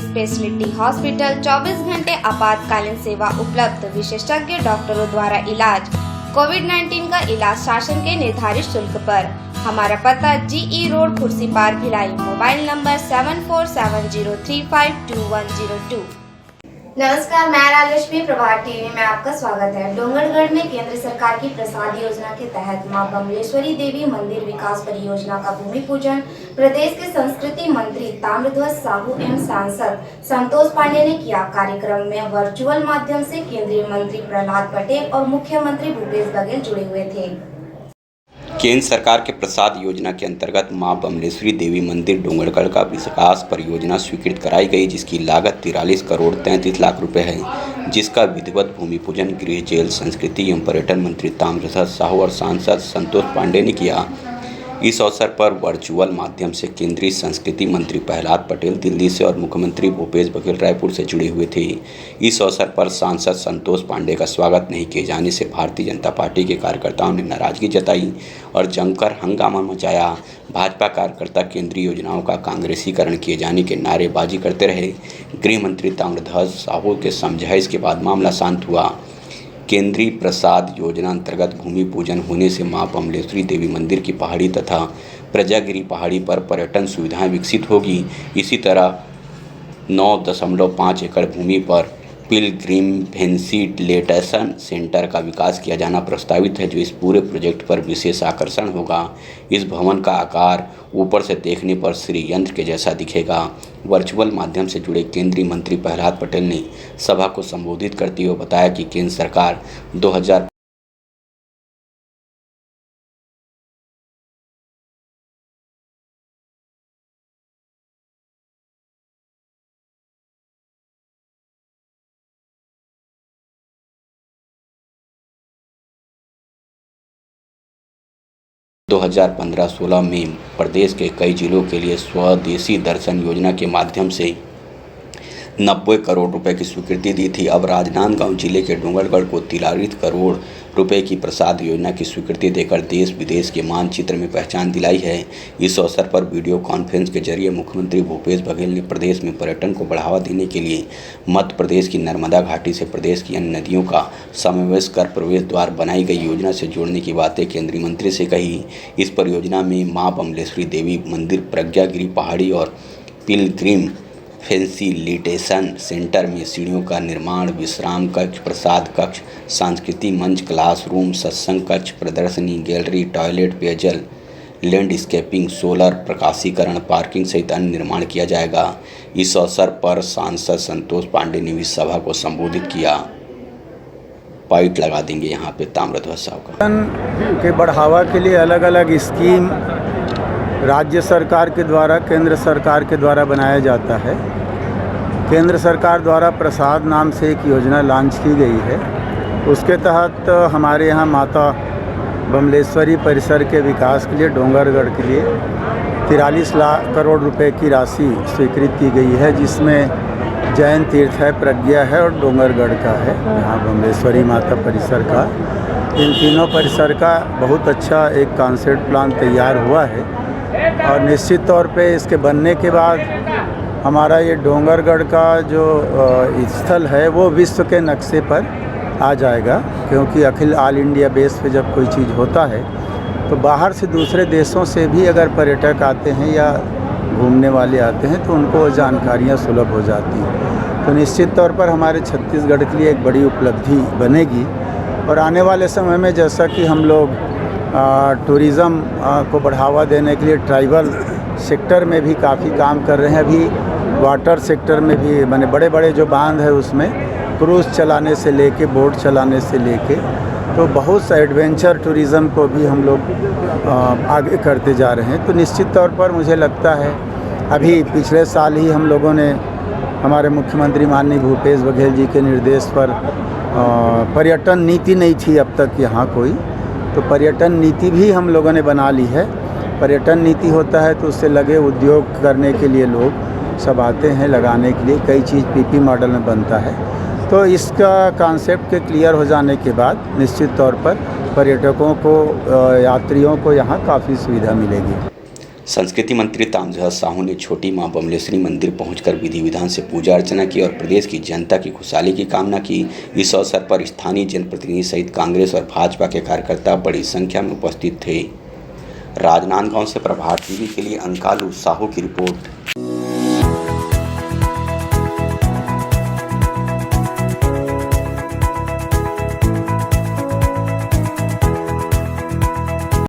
Speciality hospital 24 घंटे आपातकालीन सेवा उपलब्ध, विशेषज्ञ डॉक्टरों द्वारा इलाज। कोविड-19 का इलाज शासन के निर्धारित शुल्क पर। हमारा पता GE road, Khursipar, Bhilai. Mobile number 7470352102। नमस्कार, मैं राजलक्ष्मी, प्रभात टीवी में आपका स्वागत है। डोंगरगढ़ में केंद्र सरकार की प्रसाद योजना के तहत मां बमलेश्वरी देवी मंदिर विकास परियोजना का भूमि पूजन प्रदेश के संस्कृति मंत्री ताम्रध्वज साहू एवं सांसद संतोष पांडे ने किया। कार्यक्रम में वर्चुअल माध्यम से केंद्रीय मंत्री प्रहलाद पटेल और मुख्यमंत्री भूपेश बघेल जुड़े हुए थे। केंद्र सरकार के प्रसाद योजना के अंतर्गत मां बमलेश्वरी देवी मंदिर डोंगरगढ़ का विकास परियोजना स्वीकृत कराई गई, जिसकी लागत 43 करोड़ 33 लाख रुपए है, जिसका विधिवत भूमि पूजन गृह, जेल, संस्कृति एवं पर्यटन मंत्री ताम्रध्वज साहू और सांसद संतोष पांडे ने किया। इस अवसर पर वर्चुअल माध्यम से केंद्रीय संस्कृति मंत्री प्रहलाद पटेल दिल्ली से और मुख्यमंत्री भूपेश बघेल रायपुर से जुड़े हुए थे। इस अवसर पर सांसद संतोष पांडे का स्वागत नहीं किए जाने से भारतीय जनता पार्टी के कार्यकर्ताओं ने नाराजगी जताई और जमकर हंगामा मचाया। भाजपा कार्यकर्ता केंद्रीय योजनाओं का कांग्रेसीकरण किए जाने के नारेबाजी करते रहे। गृह मंत्री ताम्रध्वज साहू के समझाइश के बाद मामला शांत हुआ। केंद्रीय प्रसाद योजना अंतर्गत भूमि पूजन होने से मां बमलेश्वरी देवी मंदिर की पहाड़ी तथा प्रजागिरी पहाड़ी पर पर्यटन सुविधाएं विकसित होगी। इसी तरह 9.5 एकड़ भूमि पर पिलग्रिम फैसिलिटेशन सेंटर का विकास किया जाना प्रस्तावित है, जो इस पूरे प्रोजेक्ट पर विशेष आकर्षण होगा। इस भवन का आकार ऊपर से देखने पर श्री यंत्र के जैसा दिखेगा। वर्चुअल माध्यम से जुड़े केंद्रीय मंत्री प्रहलाद पटेल ने सभा को संबोधित करते हुए बताया कि केंद्र सरकार 2015-16 में प्रदेश के कई जिलों के लिए स्वदेशी दर्शन योजना के माध्यम से 90 करोड़ रुपए की स्वीकृति दी थी। अब राजनांदगांव जिले के डोंगरगढ़ को 43 करोड़ रुपए की प्रसाद योजना की स्वीकृति देकर देश विदेश के मानचित्र में पहचान दिलाई है। इस अवसर पर वीडियो कॉन्फ्रेंस के जरिए मुख्यमंत्री भूपेश बघेल ने प्रदेश में पर्यटन को बढ़ावा देने के लिए मध्य प्रदेश की नर्मदा घाटी से प्रदेश की अन्य नदियों का समावेश कर प्रवेश द्वार बनाई गई योजना से जोड़ने की बातें केंद्रीय मंत्री से कही। इस परियोजना में मां बमलेश्वरी देवी मंदिर, प्रज्ञागिरी पहाड़ी और पिलग्रिम फैसिलिटेशन सेंटर में सीढ़ियों का निर्माण, विश्राम कक्ष, प्रसाद कक्ष, सांस्कृतिक मंच, क्लासरूम, सत्संग कक्ष, प्रदर्शनी, गैलरी, टॉयलेट, पेयजल, लैंडस्केपिंग, सोलर प्रकाशीकरण, पार्किंग सहित अन्य निर्माण किया जाएगा। इस अवसर पर सांसद संतोष पांडे ने भी सभा को संबोधित किया। पॉइंट लगा देंगे यहाँ पे ताम्रध्वज साहब का। के बढ़ावा के लिए अलग अलग स्कीम राज्य सरकार के द्वारा, केंद्र सरकार के द्वारा बनाया जाता है। केंद्र सरकार द्वारा प्रसाद नाम से एक योजना लॉन्च की गई है। उसके तहत हमारे यहाँ माता बमलेश्वरी परिसर के विकास के लिए डोंगरगढ़ के लिए 43 करोड़ रुपए की राशि स्वीकृत की गई है, जिसमें जैन तीर्थ है, प्रज्ञा है और डोंगरगढ़ का है, यहाँ बमलेश्वरी माता परिसर का। इन तीनों परिसर का बहुत अच्छा एक कॉन्सेप्ट प्लान तैयार हुआ है और निश्चित तौर पे इसके बनने के बाद हमारा ये डोंगरगढ़ का जो स्थल है वो विश्व के नक्शे पर आ जाएगा, क्योंकि अखिल ऑल इंडिया बेस पे जब कोई चीज़ होता है तो बाहर से दूसरे देशों से भी अगर पर्यटक आते हैं या घूमने वाले आते हैं तो उनको जानकारियाँ सुलभ हो जाती हैं। तो निश्चित तौर पर हमारे छत्तीसगढ़ के लिए एक बड़ी उपलब्धि बनेगी और आने वाले समय में जैसा कि हम लोग टूरिज़्म को बढ़ावा देने के लिए ट्राइबल सेक्टर में भी काफ़ी काम कर रहे हैं। अभी वाटर सेक्टर में भी माने बड़े बड़े जो बांध है उसमें क्रूज़ चलाने से लेके, बोट चलाने से लेके, तो बहुत सा एडवेंचर टूरिज़्म को भी हम लोग आगे करते जा रहे हैं। तो निश्चित तौर पर मुझे लगता है अभी पिछले साल ही हम लोगों ने हमारे मुख्यमंत्री माननीय भूपेश बघेल जी के निर्देश पर पर्यटन नीति नहीं थी अब तक यहाँ कोई, तो पर्यटन नीति भी हम लोगों ने बना ली है। पर्यटन नीति होता है तो उससे लगे उद्योग करने के लिए लोग सब आते हैं लगाने के लिए, कई चीज़ पीपी मॉडल में बनता है। तो इसका कॉन्सेप्ट के क्लियर हो जाने के बाद निश्चित तौर पर पर्यटकों को, यात्रियों को यहाँ काफ़ी सुविधा मिलेगी। संस्कृति मंत्री ताम्रध्वज साहू ने छोटी मां बमलेश्वरी मंदिर पहुंचकर विधि विधान से पूजा अर्चना की और प्रदेश की जनता की खुशहाली की कामना की। इस अवसर पर स्थानीय जनप्रतिनिधि सहित कांग्रेस और भाजपा के कार्यकर्ता बड़ी संख्या में उपस्थित थे। राजनांदगांव से प्रभात टीवी के लिए अंकालू साहू की रिपोर्ट।